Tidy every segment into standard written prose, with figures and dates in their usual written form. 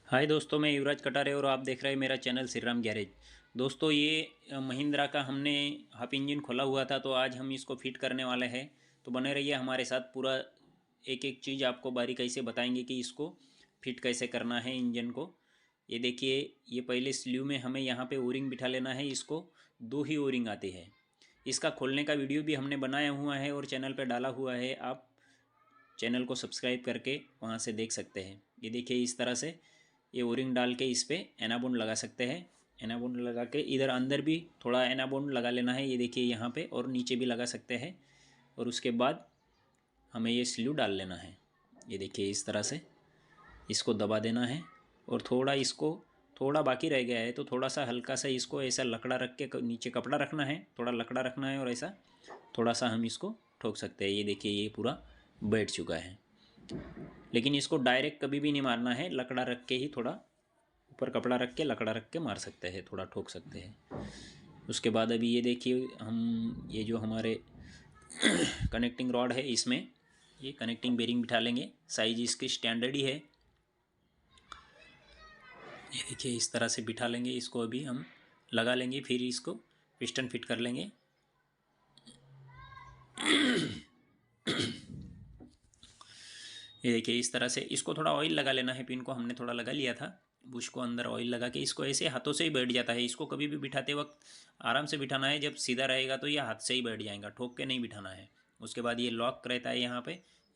हाय दोस्तों, मैं युवराज कटारे और आप देख रहे हैं मेरा चैनल श्री राम गैरेज। दोस्तों, ये महिंद्रा का हमने हाफ इंजन खोला हुआ था, तो आज हम इसको फिट करने वाले हैं। तो बने रहिए हमारे साथ, पूरा एक एक चीज़ आपको बारीकी से बताएंगे कि इसको फिट कैसे करना है इंजन को। ये देखिए, ये पहले स्लीव में हमें यहाँ पे ओरिंग बिठा लेना है। इसको दो ही ओरिंग आती है। इसका खोलने का वीडियो भी हमने बनाया हुआ है और चैनल पर डाला हुआ है। आप चैनल को सब्सक्राइब करके वहाँ से देख सकते हैं। ये देखिए, इस तरह से ये ओरिंग डाल के इस पर एनाबोंड लगा सकते हैं। एनाबोंड लगा के इधर अंदर भी थोड़ा एनाबोंड लगा लेना है। ये देखिए यहाँ पे, और नीचे भी लगा सकते हैं। और उसके बाद हमें ये स्लीव डाल लेना है। ये देखिए, इस तरह से इसको दबा देना है। और थोड़ा इसको, थोड़ा बाकी रह गया है तो थोड़ा सा हल्का सा इसको ऐसा लकड़ा रख के नीचे कपड़ा रखना है, थोड़ा लकड़ा रखना है और ऐसा थोड़ा सा हम इसको ठोक सकते हैं। ये देखिए, ये पूरा बैठ चुका है। लेकिन इसको डायरेक्ट कभी भी नहीं मारना है, लकड़ा रख के ही, थोड़ा ऊपर कपड़ा रख के लकड़ा रख के मार सकते हैं, थोड़ा ठोक सकते हैं। उसके बाद अभी ये देखिए, हम ये जो हमारे कनेक्टिंग रॉड है, इसमें ये कनेक्टिंग बेरिंग बिठा लेंगे। साइज इसकी स्टैंडर्ड ही है। ये देखिए, इस तरह से बिठा लेंगे। इसको अभी हम लगा लेंगे, फिर इसको पिस्टन फिट कर लेंगे। ये देखिए, इस तरह से इसको थोड़ा ऑयल लगा लेना है। पिन को हमने थोड़ा लगा लिया था, बुश को अंदर ऑयल लगा के इसको ऐसे हाथों से ही बैठ जाता है। इसको कभी भी बिठाते वक्त आराम से बिठाना है। जब सीधा रहेगा तो ये हाथ से ही बैठ जाएगा, ठोक के नहीं बिठाना है। उसके बाद ये लॉक रहता है, यहाँ पे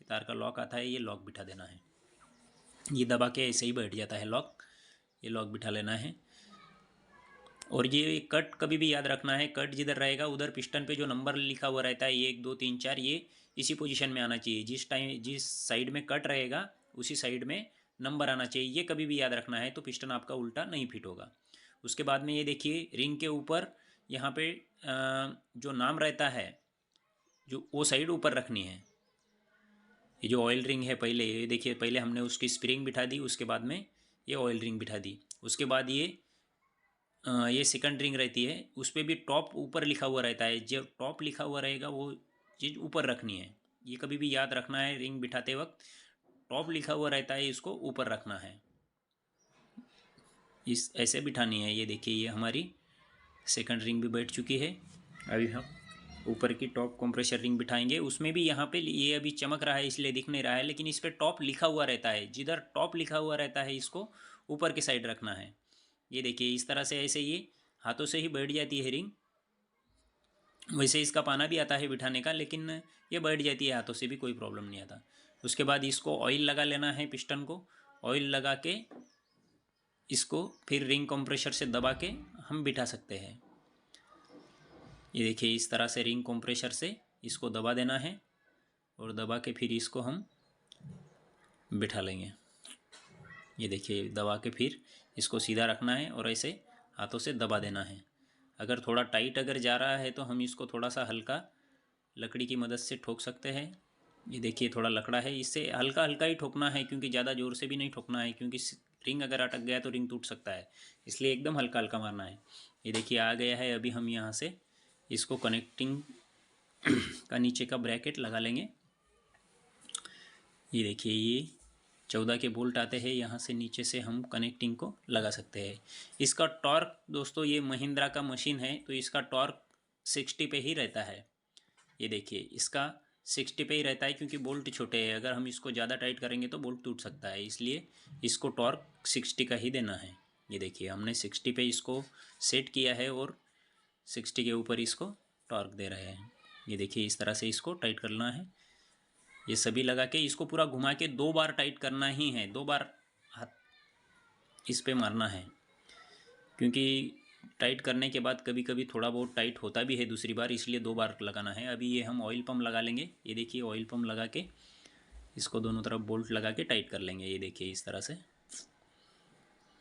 तार का लॉक आता है, ये लॉक बिठा देना है। ये दबा के ऐसे ही बैठ जाता है लॉक। ये लॉक बिठा लेना है। और ये कट कभी भी याद रखना है, कट जिधर रहेगा उधर पिस्टन पे जो नंबर लिखा हुआ रहता है 1 2 3 4, ये इसी पोजीशन में आना चाहिए। जिस साइड में कट रहेगा उसी साइड में नंबर आना चाहिए। ये कभी भी याद रखना है, तो पिस्टन आपका उल्टा नहीं फिट होगा। उसके बाद में ये देखिए, रिंग के ऊपर यहाँ पे जो नाम रहता है, जो वो साइड ऊपर रखनी है। ये जो ऑयल रिंग है, पहले ये देखिए, पहले हमने उसकी स्प्रिंग बिठा दी, उसके बाद में ये ऑयल रिंग बिठा दी। उसके बाद ये सेकंड रिंग रहती है, उस पर भी टॉप ऊपर लिखा हुआ रहता है। जो टॉप लिखा हुआ रहेगा वो चीज़ ऊपर रखनी है। ये कभी भी याद रखना है, रिंग बिठाते वक्त टॉप लिखा हुआ रहता है, इसको ऊपर रखना है। इस ऐसे बिठानी है। ये देखिए, ये हमारी सेकंड रिंग भी बैठ चुकी है। अभी हम ऊपर की टॉप कंप्रेसर रिंग बिठाएंगे। उसमें भी यहाँ पे ये अभी चमक रहा है इसलिए दिख नहीं रहा है, लेकिन इस पर टॉप लिखा हुआ रहता है। जिधर टॉप लिखा हुआ रहता है इसको ऊपर की साइड रखना है। ये देखिए, इस तरह से ऐसे ये हाथों से ही बैठ जाती है रिंग। वैसे इसका पाना भी आता है बिठाने का, लेकिन ये बैठ जाती है हाथों से भी, कोई प्रॉब्लम नहीं आता। उसके बाद इसको ऑयल लगा लेना है, पिस्टन को ऑयल लगा के इसको फिर रिंग कंप्रेसर से दबा के हम बिठा सकते हैं। ये देखिए, इस तरह से रिंग कंप्रेसर से इसको दबा देना है और दबा के फिर इसको हम बिठा लेंगे। ये देखिए, दबा के फिर इसको सीधा रखना है और ऐसे हाथों से दबा देना है। अगर थोड़ा टाइट अगर जा रहा है तो हम इसको थोड़ा सा हल्का लकड़ी की मदद से ठोक सकते हैं। ये देखिए, थोड़ा लकड़ा है, इससे हल्का हल्का ही ठोकना है, क्योंकि ज़्यादा ज़ोर से भी नहीं ठोकना है, क्योंकि रिंग अगर अटक गया तो रिंग टूट सकता है। इसलिए एकदम हल्का हल्का मारना है। ये देखिए, आ गया है। अभी हम यहाँ से इसको कनेक्टिंग का नीचे का ब्रैकेट लगा लेंगे। ये देखिए, ये 14 के बोल्ट आते हैं, यहाँ से नीचे से हम कनेक्टिंग को लगा सकते हैं। इसका टॉर्क दोस्तों, ये महिंद्रा का मशीन है तो इसका टॉर्क 60 पे ही रहता है। ये देखिए, इसका 60 पे ही रहता है, क्योंकि बोल्ट छोटे हैं। अगर हम इसको ज़्यादा टाइट करेंगे तो बोल्ट टूट सकता है, इसलिए इसको टॉर्क 60 का ही देना है। ये देखिए, हमने 60 पे इसको सेट किया है और 60 के ऊपर इसको टॉर्क दे रहे हैं। ये देखिए, इस तरह से इसको टाइट करना है। ये सभी लगा के इसको पूरा घुमा के 2 बार टाइट करना ही है। 2 बार हाथ इस पे मारना है, क्योंकि टाइट करने के बाद कभी कभी थोड़ा बहुत टाइट होता भी है दूसरी बार, इसलिए 2 बार लगाना है। अभी ये हम ऑयल पम्प लगा लेंगे। ये देखिए, ऑयल पम्प लगा के इसको दोनों तरफ बोल्ट लगा के टाइट कर लेंगे। ये देखिए, इस तरह से।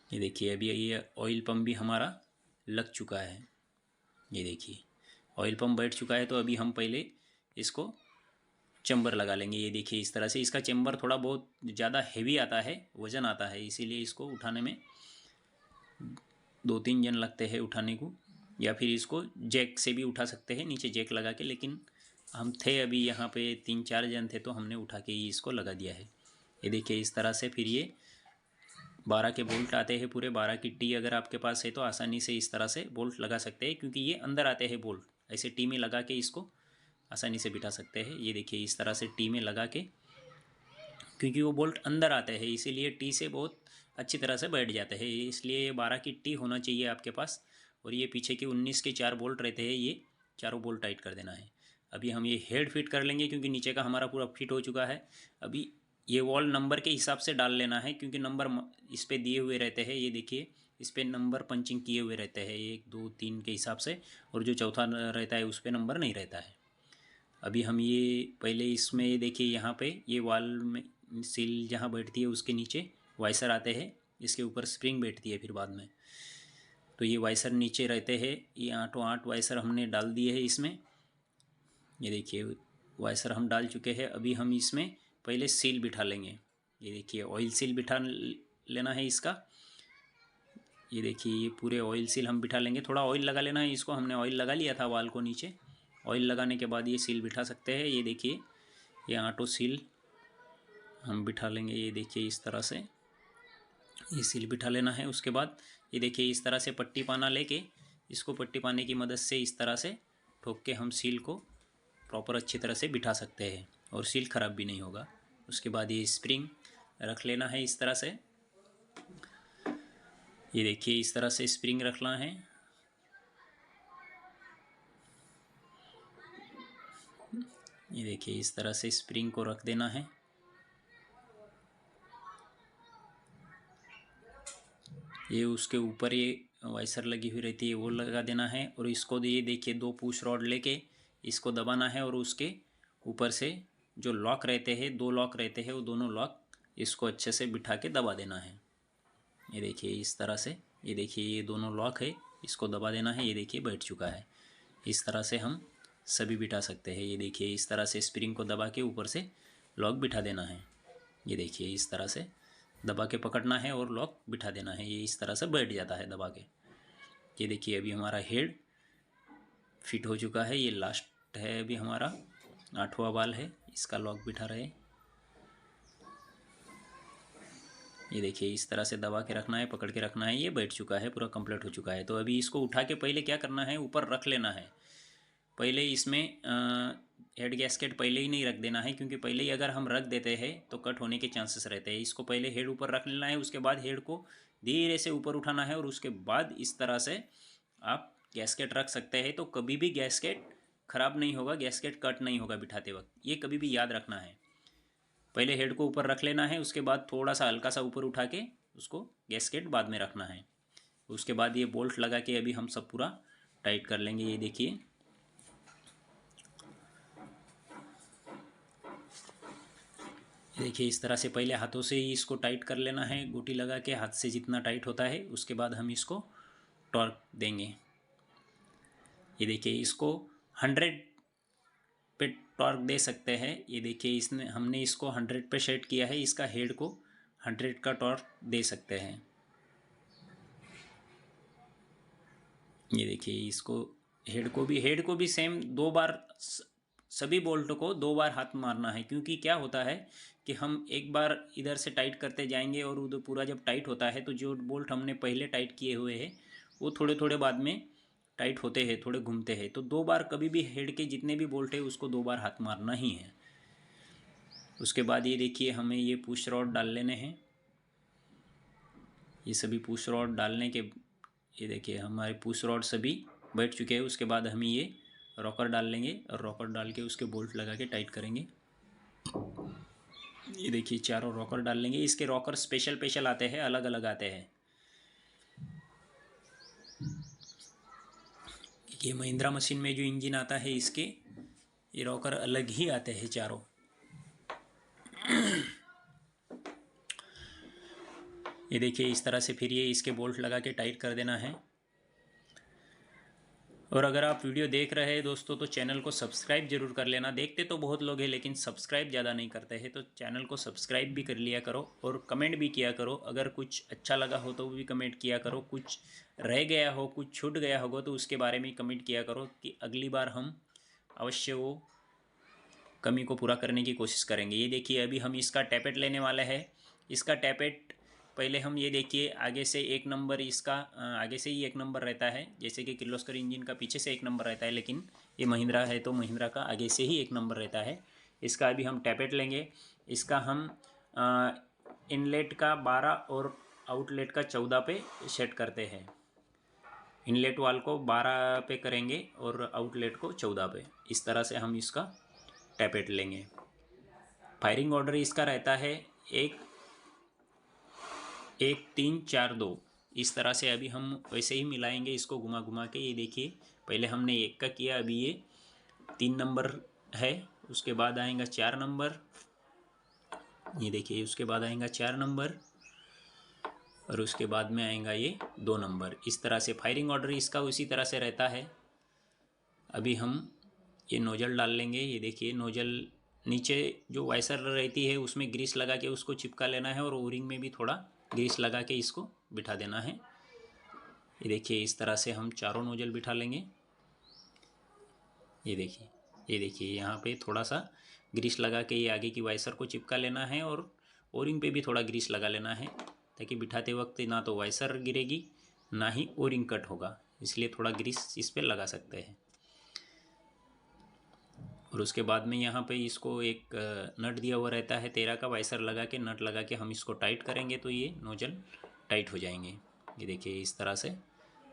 ये देखिए, अभी ये ऑयल पम्प भी हमारा लग चुका है। ये देखिए, ऑयल पम्प बैठ चुका है। तो अभी हम पहले इसको चैम्बर लगा लेंगे। ये देखिए, इस तरह से। इसका चैम्बर थोड़ा बहुत ज़्यादा हैवी आता है, वज़न आता है, इसीलिए इसको उठाने में 2 3 जन लगते हैं उठाने को, या फिर इसको जैक से भी उठा सकते हैं, नीचे जैक लगा के। लेकिन हम थे अभी यहाँ पे 3 4 जन थे, तो हमने उठा के ही इसको लगा दिया है। ये देखिए, इस तरह से फिर ये 12 के बोल्ट आते हैं पूरे 12 की टी अगर आपके पास है तो आसानी से इस तरह से बोल्ट लगा सकते हैं, क्योंकि ये अंदर आते हैं बोल्ट। ऐसे टी में लगा के इसको आसानी से बिठा सकते हैं। ये देखिए इस तरह से टी में लगा के, क्योंकि वो बोल्ट अंदर आते हैं इसीलिए टी से बहुत अच्छी तरह से बैठ जाते हैं। इसलिए ये 12 की टी होना चाहिए आपके पास। और ये पीछे के 19 के 4 बोल्ट रहते हैं, ये चारों बोल्ट टाइट कर देना है। अभी हम ये हेड फिट कर लेंगे, क्योंकि नीचे का हमारा पूरा फिट हो चुका है। अभी ये वॉल नंबर के हिसाब से डाल लेना है, क्योंकि नंबर इस पर दिए हुए रहते हैं। ये देखिए इस पर नंबर पंचिंग किए हुए रहते हैं 1 2 3 के हिसाब से, और जो चौथा रहता है उस पर नंबर नहीं रहता है। अभी हम ये पहले इसमें ये देखिए यहाँ पे ये वॉल में सील जहाँ बैठती है उसके नीचे वाइसर आते हैं, इसके ऊपर स्प्रिंग बैठती है फिर बाद में। तो ये वाइसर नीचे रहते हैं, ये 8 वाइसर हमने डाल दिए हैं इसमें। ये देखिए वाइसर हम डाल चुके हैं। अभी हम इसमें पहले सील बिठा लेंगे। ये देखिए ऑयल सील बिठा लेना है इसका। ये देखिए ये पूरे ऑयल सील हम बिठा लेंगे। थोड़ा ऑयल लगा लेना है इसको, हमने ऑयल लगा लिया था वाल को नीचे। ऑयल लगाने के बाद ये सील बिठा सकते हैं। ये देखिए ये ऑटो सील हम बिठा लेंगे। ये देखिए इस तरह से ये सील बिठा लेना है। उसके बाद ये देखिए इस तरह से पट्टी पाना लेके इसको पट्टी पाने की मदद से इस तरह से ठोक के हम सील को प्रॉपर अच्छी तरह से बिठा सकते हैं, और सील ख़राब भी नहीं होगा। उसके बाद ये स्प्रिंग रख लेना है इस तरह से। ये देखिए इस तरह से स्प्रिंग रखना है। ये देखिए इस तरह से स्प्रिंग को रख देना है। ये उसके ऊपर ये वाइसर लगी हुई रहती है वो लगा देना है। और इसको ये देखिए 2 पुश रॉड लेके इसको दबाना है, और उसके ऊपर से जो लॉक रहते हैं 2 लॉक रहते हैं वो दोनों लॉक इसको अच्छे से बिठा के दबा देना है। ये देखिए इस तरह से, ये देखिए ये दोनों लॉक है, इसको दबा देना है। ये देखिए बैठ चुका है। इस तरह से हम सभी बिठा सकते हैं। ये देखिए इस तरह से स्प्रिंग को दबा के ऊपर से लॉक बिठा देना है। ये देखिए इस तरह से दबा के पकड़ना है और लॉक बिठा देना है। ये इस तरह से बैठ जाता है दबा के। ये देखिए अभी हमारा हेड फिट हो चुका है। ये लास्ट है अभी हमारा 8वां बाल है, इसका लॉक बिठा रहे। ये देखिए इस तरह से दबा के रखना है, पकड़ के रखना है। ये बैठ चुका है, पूरा कंप्लीट हो चुका है। तो अभी इसको उठा के पहले क्या करना है, ऊपर रख लेना है। पहले इसमें हेड गैस्केट पहले ही नहीं रख देना है, क्योंकि पहले ही अगर हम रख देते हैं तो कट होने के चांसेस रहते हैं। इसको पहले हेड ऊपर रख लेना है, उसके बाद हेड को धीरे से ऊपर उठाना है, और उसके बाद इस तरह से आप गैस्केट रख सकते हैं। तो कभी भी गैस्केट ख़राब नहीं होगा, गैस्केट कट नहीं होगा बिठाते वक्त, ये कभी भी याद रखना है। पहले हेड को ऊपर रख लेना है, उसके बाद थोड़ा सा हल्का सा ऊपर उठा के उसको गैस्केट बाद में रखना है। उसके बाद ये बोल्ट लगा के अभी हम सब पूरा टाइट कर लेंगे। ये देखिए देखिए इस तरह से पहले हाथों से ही इसको टाइट कर लेना है, गोटी लगा के हाथ से जितना टाइट होता है। उसके बाद हम इसको टॉर्क देंगे। ये देखिए इसको 100 पे टॉर्क दे सकते हैं। ये देखिए इसने हमने इसको 100 पे सेट किया है, इसका हेड को 100 का टॉर्क दे सकते हैं। ये देखिए इसको हेड को भी सेम 2 बार सभी बोल्ट को 2 बार हाथ मारना है, क्योंकि क्या होता है कि हम एक बार इधर से टाइट करते जाएंगे और उधर पूरा जब टाइट होता है तो जो बोल्ट हमने पहले टाइट किए हुए हैं वो थोड़े थोड़े बाद में टाइट होते हैं, थोड़े घूमते हैं। तो 2 बार कभी भी हेड के जितने भी बोल्ट है उसको 2 बार हाथ मारना ही है। उसके बाद ये देखिए हमें ये पुश रॉड डाल लेने हैं। ये सभी पुश रॉड डालने के, ये देखिए हमारे पुश रॉड सभी बैठ चुके हैं। उसके बाद हम ये रॉकर डाल लेंगे, और रॉकर डाल के उसके बोल्ट लगा के टाइट करेंगे। ये देखिए चारों रॉकर डाल लेंगे। इसके रॉकर स्पेशल आते हैं, अलग अलग आते हैं। ये महिंद्रा मशीन में जो इंजन आता है इसके ये रॉकर अलग ही आते हैं चारों। ये देखिए इस तरह से फिर ये इसके बोल्ट लगा के टाइट कर देना है। और अगर आप वीडियो देख रहे हैं दोस्तों तो चैनल को सब्सक्राइब जरूर कर लेना। देखते तो बहुत लोग हैं लेकिन सब्सक्राइब ज़्यादा नहीं करते हैं, तो चैनल को सब्सक्राइब भी कर लिया करो और कमेंट भी किया करो। अगर कुछ अच्छा लगा हो तो भी कमेंट किया करो, कुछ रह गया हो, कुछ छूट गया होगा तो उसके बारे में कमेंट किया करो, कि अगली बार हम अवश्य वो कमी को पूरा करने की कोशिश करेंगे। ये देखिए अभी हम इसका टैपेट लेने वाले हैं। इसका टैपेट पहले हम ये देखिए आगे से एक नंबर इसका आगे से ही एक नंबर रहता है, जैसे कि किर्लोस्कर इंजन का पीछे से एक नंबर रहता है, लेकिन ये महिंद्रा है तो महिंद्रा का आगे से ही एक नंबर रहता है। इसका अभी हम टैपेट लेंगे। इसका हम इनलेट का 12 और आउटलेट का 14 पे सेट करते हैं। इनलेट वाल को 12 पे करेंगे और आउटलेट को 14 पे। इस तरह से हम इसका टैपेट लेंगे। फायरिंग ऑर्डर इसका रहता है 1-1-3-4-2। इस तरह से अभी हम वैसे ही मिलाएंगे इसको घुमा घुमा के। ये देखिए पहले हमने 1 का किया, अभी ये 3 नंबर है, उसके बाद आएगा 4 नंबर। ये देखिए उसके बाद आएगा 4 नंबर और उसके बाद में आएगा ये 2 नंबर। इस तरह से फायरिंग ऑर्डर इसका उसी तरह से रहता है। अभी हम ये नोजल डाल लेंगे। ये देखिए नोजल नीचे जो वाइसर रहती है उसमें ग्रीस लगा के उसको चिपका लेना है और ओरिंग में भी थोड़ा ग्रीस लगा के इसको बिठा देना है। ये देखिए इस तरह से हम चारों नोजल बिठा लेंगे। ये देखिए यहाँ पे थोड़ा सा ग्रीस लगा के ये आगे की वाइसर को चिपका लेना है और ओरिंग पे भी थोड़ा ग्रीस लगा लेना है, ताकि बिठाते वक्त ना तो वाइसर गिरेगी ना ही ओरिंग कट होगा, इसलिए थोड़ा ग्रीस इस पर लगा सकते हैं। और उसके बाद में यहाँ पे इसको एक नट दिया हुआ रहता है 13 का, वाइसर लगा के नट लगा के हम इसको टाइट करेंगे तो ये नोजल टाइट हो जाएंगे। ये देखिए इस तरह से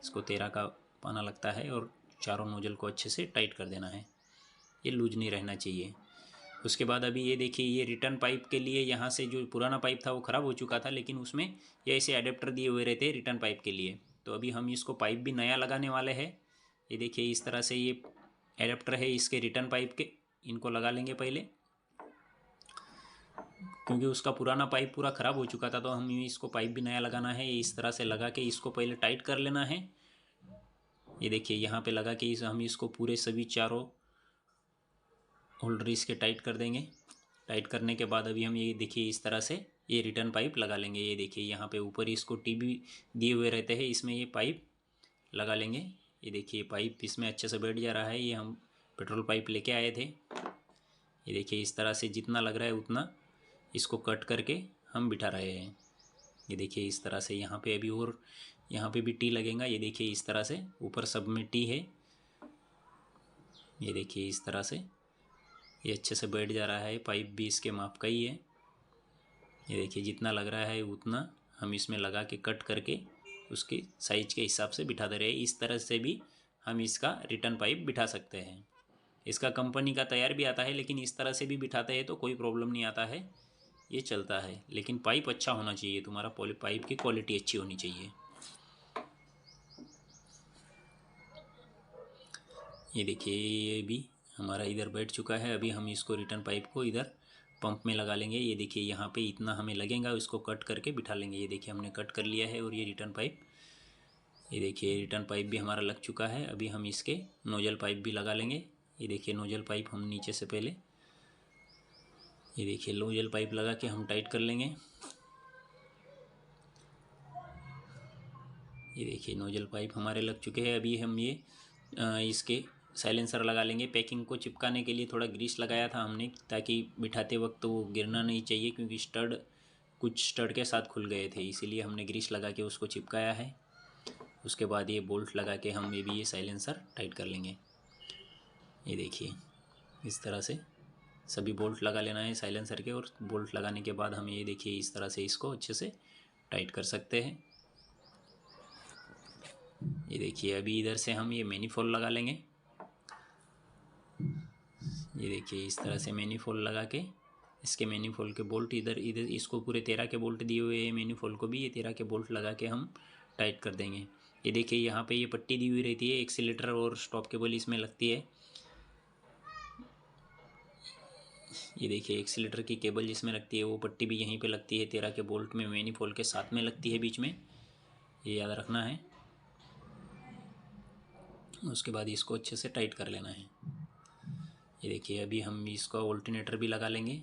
इसको 13 का पाना लगता है और चारों नोजल को अच्छे से टाइट कर देना है, ये लूज नहीं रहना चाहिए। उसके बाद अभी ये देखिए ये रिटर्न पाइप के लिए यहाँ से जो पुराना पाइप था वो ख़राब हो चुका था, लेकिन उसमें ये ऐसे अडेप्टर दिए हुए रहते हैं रिटर्न पाइप के लिए। तो अभी हम इसको पाइप भी नया लगाने वाले हैं। ये देखिए इस तरह से ये एडेप्टर है इसके रिटर्न पाइप के, इनको लगा लेंगे पहले, क्योंकि उसका पुराना पाइप पूरा ख़राब हो चुका था तो हम इसको पाइप भी नया लगाना है। इस तरह से लगा के इसको पहले टाइट कर लेना है। ये देखिए यहाँ पे लगा के हम इसको पूरे सभी चारों होल्डर इसके टाइट कर देंगे। टाइट करने के बाद अभी हम ये देखिए इस तरह से ये रिटर्न पाइप लगा लेंगे। ये देखिए यहाँ पे ऊपर इसको टीबी दिए हुए रहते हैं, इसमें ये पाइप लगा लेंगे। ये देखिए पाइप इसमें अच्छे से बैठ जा रहा है, ये हम पेट्रोल पाइप लेके आए थे। ये देखिए इस तरह से जितना लग रहा है उतना इसको कट करके हम बिठा रहे हैं। ये देखिए इस तरह से यहाँ पे अभी और यहाँ पे भी टी लगेगा। ये देखिए इस तरह से ऊपर सब में टी है। ये देखिए इस तरह से ये अच्छे से बैठ जा रहा है, पाइप भी इसके माप का ही है। ये देखिए जितना लग रहा है उतना हम इसमें लगा के कट करके उसके साइज के हिसाब से बिठा दे रहे हैं। इस तरह से भी हम इसका रिटर्न पाइप बिठा सकते हैं। इसका कंपनी का तैयार भी आता है, लेकिन इस तरह से भी बिठाते हैं तो कोई प्रॉब्लम नहीं आता है, ये चलता है। लेकिन पाइप अच्छा होना चाहिए, तुम्हारा पाइप की क्वालिटी अच्छी होनी चाहिए। ये देखिए ये भी हमारा इधर बैठ चुका है। अभी हम इसको रिटर्न पाइप को इधर पंप में लगा लेंगे। ये देखिए यहाँ पे इतना हमें लगेगा, इसको कट करके बिठा लेंगे। ये देखिए हमने कट कर लिया है और ये रिटर्न पाइप, ये देखिए रिटर्न पाइप भी हमारा लग चुका है। अभी हम इसके नोजल पाइप भी लगा लेंगे। ये देखिए नोजल पाइप हम नीचे से पहले, ये देखिए नोजल पाइप लगा के हम टाइट कर लेंगे। ये देखिए नोजल पाइप हमारे लग चुके हैं। अभी हम ये इसके साइलेंसर लगा लेंगे। पैकिंग को चिपकाने के लिए थोड़ा ग्रीस लगाया था हमने, ताकि बिठाते वक्त वो गिरना नहीं चाहिए, क्योंकि कुछ स्टड के साथ खुल गए थे, इसीलिए हमने ग्रीस लगा के उसको चिपकाया है। उसके बाद ये बोल्ट लगा के हम ये साइलेंसर टाइट कर लेंगे। ये देखिए इस तरह से सभी बोल्ट लगा लेना है साइलेंसर के, और बोल्ट लगाने के बाद हम ये देखिए इस तरह से इसको अच्छे से टाइट कर सकते हैं। ये देखिए अभी इधर से हम ये मैनीफोल्ड लगा लेंगे। ये देखिए इस तरह से मैनीफोल्ड लगा के इसके मैनीफोल्ड के बोल्ट इधर इसको पूरे 13 के बोल्ट दिए हुए हैं, मैनीफोल्ड को भी ये 13 के बोल्ट लगा के हम टाइट कर देंगे। ये देखिए यहाँ पे ये पट्टी दी हुई रहती है, एक्सीलेटर और स्टॉप केबल इसमें लगती है। ये देखिए एक्सीलेटर की केबल जिसमें लगती है वो पट्टी भी यहीं पे लगती है, 13 के बोल्ट में मैनीफोल्ड के साथ में लगती है बीच में, ये याद रखना है। उसके बाद इसको अच्छे से टाइट कर लेना है। ये देखिए अभी हम इसका ऑल्टरनेटर भी लगा लेंगे।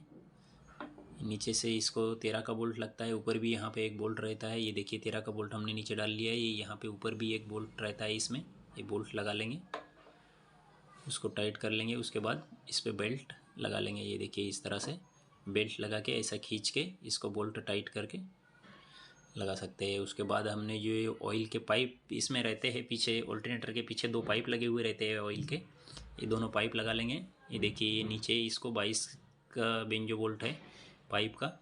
नीचे से इसको 13 का बोल्ट लगता है, ऊपर भी यहाँ पे एक बोल्ट रहता है। ये देखिए 13 का बोल्ट हमने नीचे डाल लिया है, ये यहाँ पे ऊपर भी एक बोल्ट रहता है, इसमें ये बोल्ट लगा लेंगे, उसको टाइट कर लेंगे। उसके बाद इस पर बेल्ट लगा लेंगे। ये देखिए इस तरह से बेल्ट लगा के ऐसा खींच के इसको बोल्ट टाइट करके लगा सकते हैं। उसके बाद हमने जो ये ऑयल के पाइप इसमें रहते हैं, पीछे ऑल्टरनेटर के पीछे 2 पाइप लगे हुए रहते हैं ऑयल के, ये दोनों पाइप लगा लेंगे। ये देखिए ये नीचे इसको 22 का बेंजो बोल्ट है पाइप का,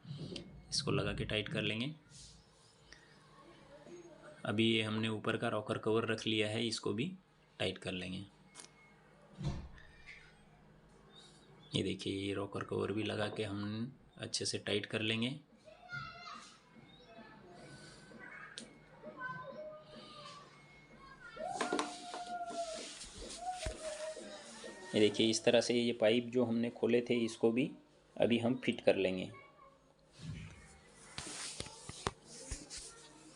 इसको लगा के टाइट कर लेंगे। अभी ये हमने ऊपर का रॉकर कवर रख लिया है, इसको भी टाइट कर लेंगे। ये देखिए ये रॉकर कवर भी लगा के हम अच्छे से टाइट कर लेंगे। ये देखिए इस तरह से ये पाइप जो हमने खोले थे इसको भी अभी हम फिट कर लेंगे।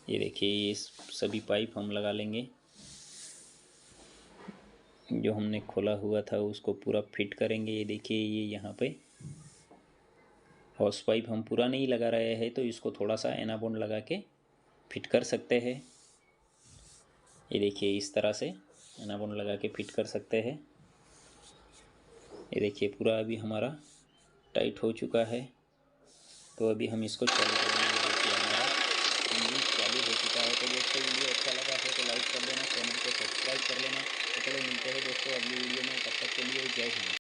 ये देखिए ये सभी पाइप हम लगा लेंगे, जो हमने खोला हुआ था उसको पूरा फिट करेंगे। ये देखिए ये यहाँ पे हॉस पाइप हम पूरा नहीं लगा रहे हैं, तो इसको थोड़ा सा एनाबॉन्ड लगा के फिट कर सकते हैं। ये देखिए इस तरह से एनाबॉन्ड लगा के फिट कर सकते हैं। ये देखिए पूरा अभी हमारा टाइट हो चुका है, तो अभी हम इसको चालू करेंगे। देखिए हमारा इंजन चालू हो चुका है। तो दोस्तों वीडियो अच्छा लगा है तो लाइक कर लेना, चैनल को सब्सक्राइब कर लेना। तो चलो मिलते हैं दोस्तों अगली वीडियो में, तब तक के लिए जय हिंद।